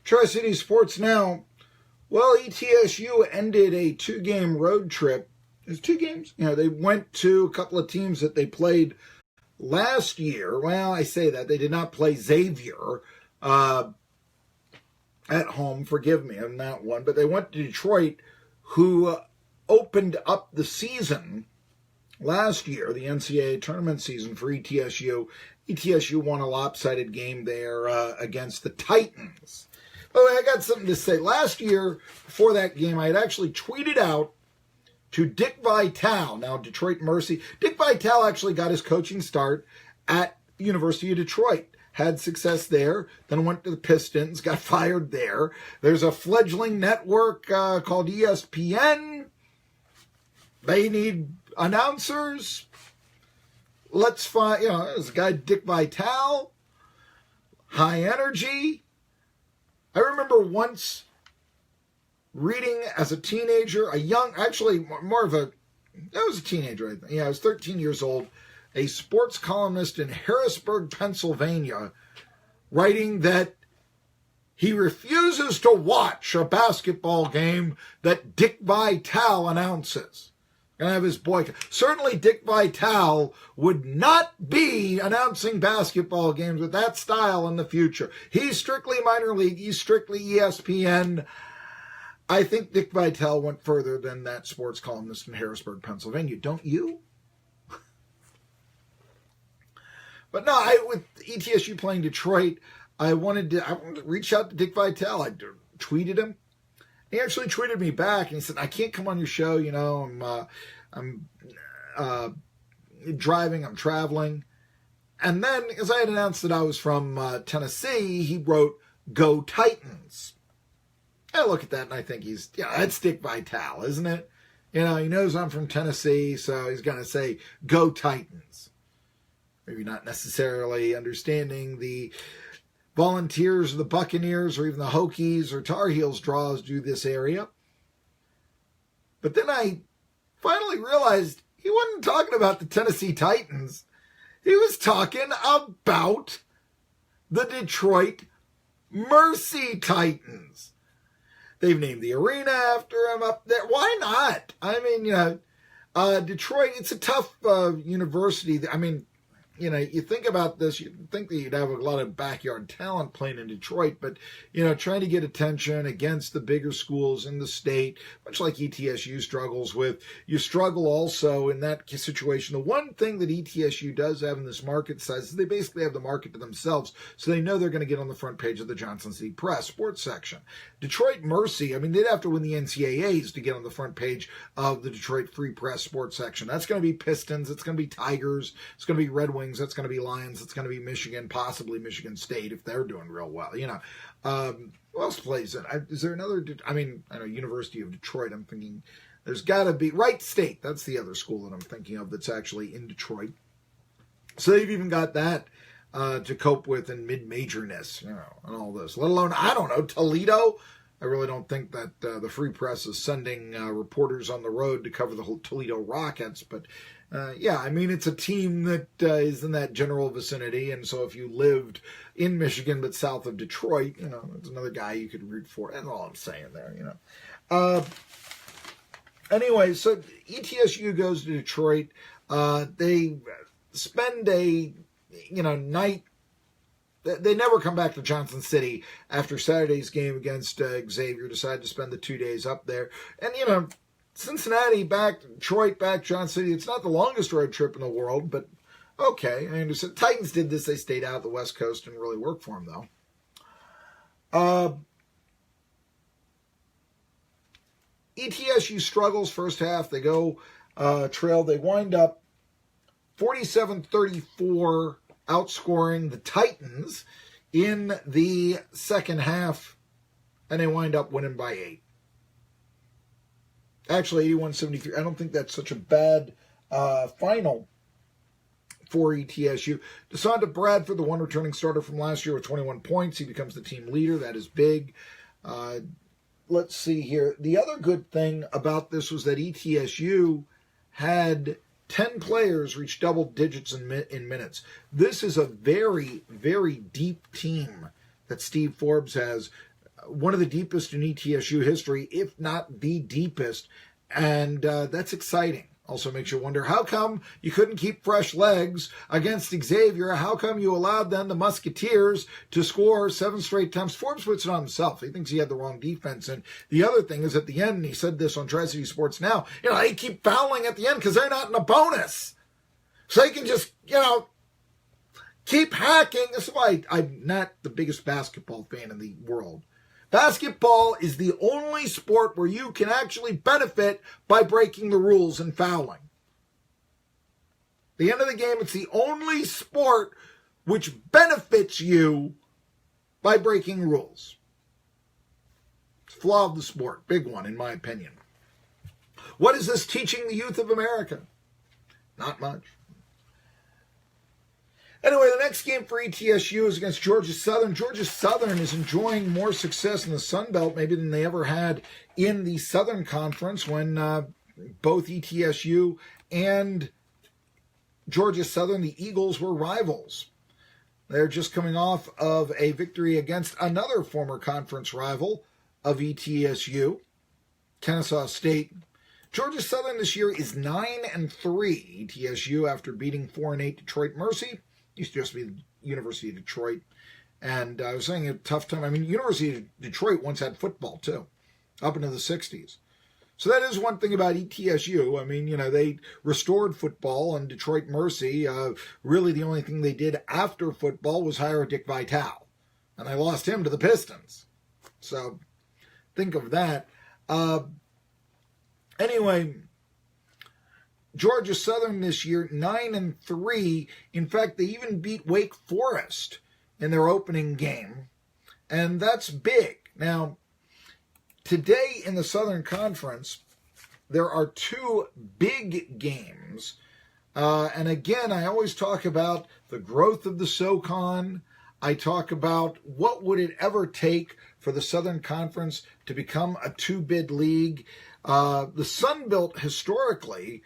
Tri-City Sports Now. Well, ETSU ended a 2-game road trip. There's 2 games? They went to a couple of teams that they played last year. Well, I say that. They did not play Xavier at home. Forgive me on that one. But they went to Detroit, who opened up the season last year, the NCAA tournament season for ETSU. ETSU won a lopsided game there against the Titans. Oh, I got something to say. Last year, before that game, I had actually tweeted out to Dick Vitale, now Detroit Mercy. Dick Vitale actually got his coaching start at the University of Detroit. Had success there, then went to the Pistons, got fired there. There's a fledgling network called ESPN. They need announcers. Let's find, there's a guy, Dick Vitale, high energy. I remember once reading as a teenager, I was a teenager, I think. I was 13 years old, a sports columnist in Harrisburg, Pennsylvania, writing that he refuses to watch a basketball game that Dick Vitale announces. And have his boycott. Certainly Dick Vitale would not be announcing basketball games with that style in the future. He's strictly minor league. He's strictly ESPN. I think Dick Vitale went further than that sports columnist in Harrisburg, Pennsylvania. Don't you? But no, with ETSU playing Detroit, I wanted to reach out to Dick Vitale. I tweeted him. He actually tweeted me back and he said, I can't come on your show, I'm driving, I'm traveling. And then, as I had announced that I was from Tennessee, he wrote, Go Titans. I look at that and I think that's Dick Vitale, isn't it? He knows I'm from Tennessee, so he's going to say, Go Titans. Maybe not necessarily understanding the Volunteers or the Buccaneers or even the Hokies or Tar Heels draws do this area. But then I finally realized he wasn't talking about the Tennessee Titans. He was talking about the Detroit Mercy Titans. They've named the arena after him up there. Why not? I mean, Detroit, it's a tough university. I mean, you think about this, you'd think that you'd have a lot of backyard talent playing in Detroit, but, trying to get attention against the bigger schools in the state, much like ETSU struggles with, you struggle also in that situation. The one thing that ETSU does have in this market size is they basically have the market to themselves, so they know they're going to get on the front page of the Johnson City Press sports section. Detroit Mercy, they'd have to win the NCAAs to get on the front page of the Detroit Free Press sports section. That's going to be Pistons, it's going to be Tigers, it's going to be Red Wings, that's going to be Lions, it's going to be Michigan, possibly Michigan State if they're doing real well. Who else plays it? Is there another? I know University of Detroit. I'm thinking there's got to be Wright State. That's the other school that I'm thinking of that's actually in Detroit. So they've even got that to cope with in mid-majorness, and all this. Let alone, I don't know, Toledo. I really don't think that the Free Press is sending reporters on the road to cover the whole Toledo Rockets, but it's a team that is in that general vicinity, and so if you lived in Michigan but south of Detroit, it's another guy you could root for. That's all I'm saying there, Anyway, so ETSU goes to Detroit. They spend a, night. They never come back to Johnson City after Saturday's game against Xavier. Decided to spend the 2 days up there. And, Cincinnati back, Detroit back, Johnson City. It's not the longest road trip in the world, but okay. I understand. Titans did this. They stayed out the West Coast and really worked for them, though. ETSU struggles first half. They go trail. They wind up 47-34, outscoring the Titans in the second half, and they wind up winning by 8. Actually, 81-73. I don't think that's such a bad final for ETSU. Desonda Bradford, the one returning starter from last year with 21 points. He becomes the team leader. That is big. Let's see here. The other good thing about this was that ETSU had 10 players reach double digits in minutes. This is a very, very deep team that Steve Forbes has. one of the deepest in ETSU history, if not the deepest, and that's exciting. Also makes you wonder, how come you couldn't keep fresh legs against Xavier? How come you allowed then the Musketeers to score 7 straight times? Forbes puts it on himself. He thinks he had the wrong defense. And the other thing is at the end, and he said this on Tri-City Sports Now, they keep fouling at the end because they're not in a bonus. So they can just, keep hacking. This is why I'm not the biggest basketball fan in the world. Basketball is the only sport where you can actually benefit by breaking the rules and fouling. At the end of the game, it's the only sport which benefits you by breaking rules. It's a flaw of the sport. Big one, in my opinion. What is this teaching the youth of America? Not much. Anyway, the next game for ETSU is against Georgia Southern. Georgia Southern is enjoying more success in the Sun Belt maybe than they ever had in the Southern Conference when both ETSU and Georgia Southern, the Eagles, were rivals. They're just coming off of a victory against another former conference rival of ETSU, Kennesaw State. Georgia Southern this year is 9-3. ETSU, after beating 4-8 Detroit Mercy, used to just be the University of Detroit. And I was saying a tough time. I mean, University of Detroit once had football, too, up into the 60s. So that is one thing about ETSU. I mean, they restored football, and Detroit Mercy, really the only thing they did after football was hire Dick Vitale. And they lost him to the Pistons. So think of that. Anyway, Georgia Southern this year, 9-3. In fact, they even beat Wake Forest in their opening game, and that's big. Now, today in the Southern Conference, there are 2 big games, and again, I always talk about the growth of the SoCon. I talk about what would it ever take for the Southern Conference to become a 2-bid league. The Sun Belt historically,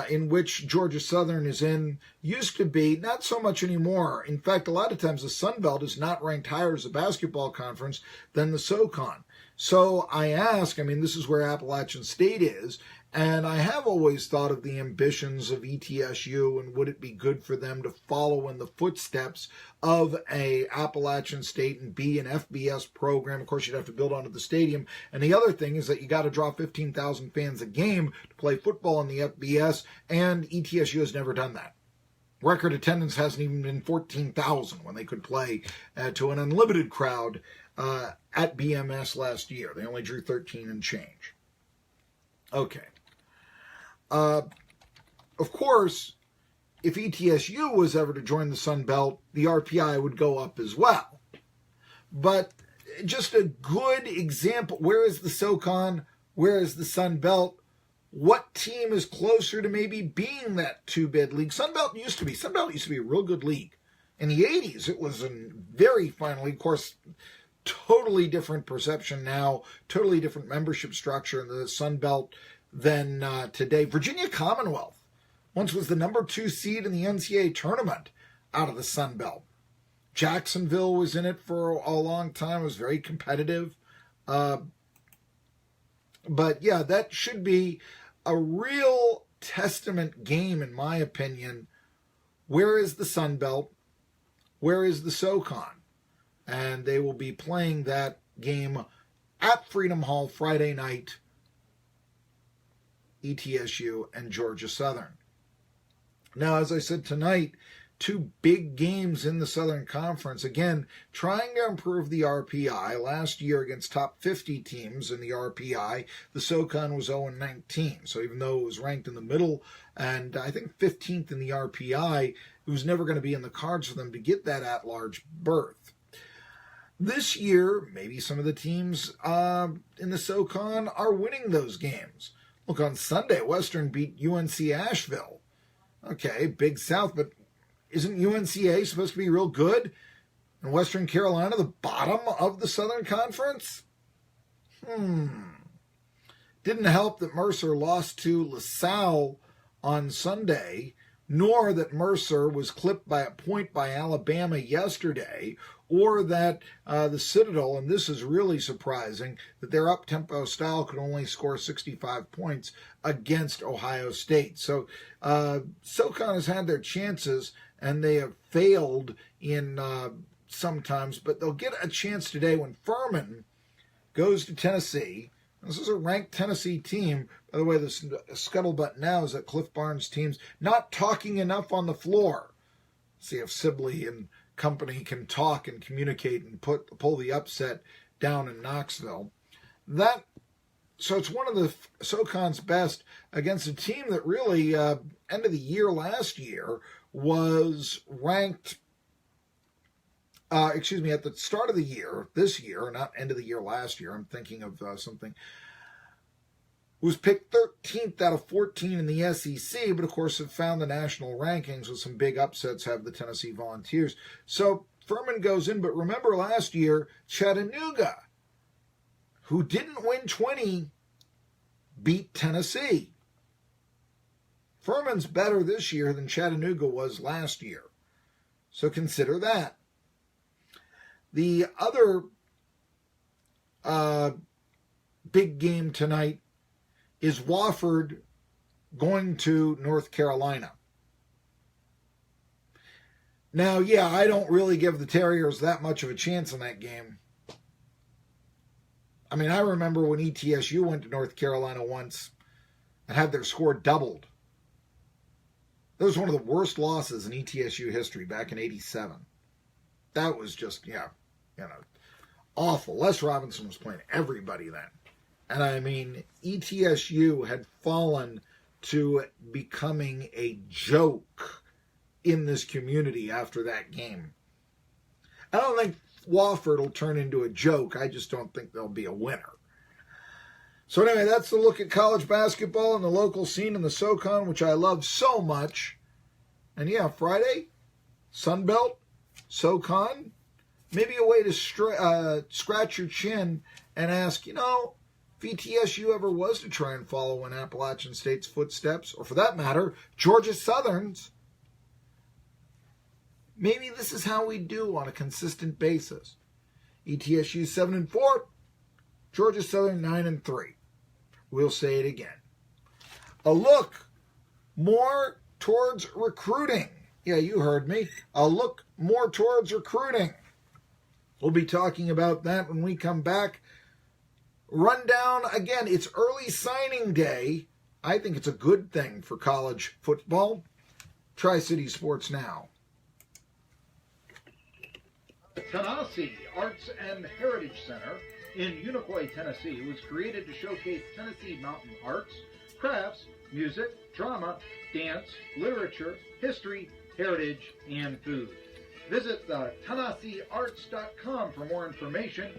in which Georgia Southern is in, used to be, not so much anymore. In fact, a lot of times the Sun Belt is not ranked higher as a basketball conference than the SoCon. So I ask, this is where Appalachian State is, and I have always thought of the ambitions of ETSU and would it be good for them to follow in the footsteps of a Appalachian State and be an FBS program. Of course, you'd have to build onto the stadium. And the other thing is that you got to draw 15,000 fans a game to play football in the FBS, and ETSU has never done that. Record attendance hasn't even been 14,000 when they could play to an unlimited crowd at BMS last year. They only drew 13 and change. Okay. Of course, if ETSU was ever to join the Sun Belt, the RPI would go up as well. But just a good example, where is the SoCon? Where is the Sun Belt? What team is closer to maybe being that 2-bid league? Sun Belt used to be a real good league. In the 80s, it was a very fine league. Of course, totally different perception now, totally different membership structure in the Sun Belt than today. Virginia Commonwealth once was the number 2 seed in the NCAA tournament out of the Sun Belt. Jacksonville was in it for a long time. It was very competitive. But yeah, that should be a real testament game, in my opinion. Where is the Sun Belt? Where is the SoCon? And they will be playing that game at Freedom Hall Friday night, ETSU and Georgia Southern. Now, as I said tonight, 2 big games in the Southern Conference. Again, trying to improve the RPI. Last year against top 50 teams in the RPI, the SoCon was 0-19. So even though it was ranked in the middle and I think 15th in the RPI, it was never going to be in the cards for them to get that at-large berth. This year, maybe some of the teams in the SoCon are winning those games. Look, on Sunday, Western beat UNC Asheville. Okay, Big South, but isn't UNCA supposed to be real good? And Western Carolina, the bottom of the Southern Conference? Didn't help that Mercer lost to LaSalle on Sunday, nor that Mercer was clipped by a point by Alabama yesterday, or that the Citadel, and this is really surprising, that their up-tempo style could only score 65 points against Ohio State. So SoCon has had their chances, and they have failed in sometimes, but they'll get a chance today when Furman goes to Tennessee. This is a ranked Tennessee team. By the way, the scuttlebutt now is that Cliff Barnes' team's not talking enough on the floor. See if Sibley and company can talk and communicate and pull the upset down in Knoxville. So it's one of the SoCon's best against a team that really, end of the year last year, was ranked, at the start of the year, this year, not end of the year last year, I'm thinking of something, was picked 13th out of 14 in the SEC, but of course have found the national rankings with some big upsets, have the Tennessee Volunteers. So Furman goes in, but remember last year, Chattanooga, who didn't win 20, beat Tennessee. Furman's better this year than Chattanooga was last year. So consider that. The other big game tonight is Wofford going to North Carolina. Now, yeah, I don't really give the Terriers that much of a chance in that game. I mean, I remember when ETSU went to North Carolina once and had their score doubled. That was one of the worst losses in ETSU history back in '87. That was just, awful. Les Robinson was playing everybody then. And I mean, ETSU had fallen to becoming a joke in this community after that game. I don't think Wofford will turn into a joke. I just don't think they'll be a winner. So anyway, that's the look at college basketball and the local scene in the SoCon, which I love so much. And yeah, Friday, Sunbelt, SoCon, maybe a way to scratch your chin and ask, if ETSU ever was to try and follow in Appalachian State's footsteps, or for that matter, Georgia Southern's, maybe this is how we do on a consistent basis. ETSU 7-4, Georgia Southern 9-3. We'll say it again. A look more towards recruiting. Yeah, you heard me. A look more towards recruiting. We'll be talking about that when we come back. Rundown, again, it's early signing day. I think it's a good thing for college football. Tri-City Sports Now. The Tennessee Arts and Heritage Center in Unicoi, Tennessee was created to showcase Tennessee mountain arts, crafts, music, drama, dance, literature, history, heritage, and food. Visit the TennesseeArts.com for more information.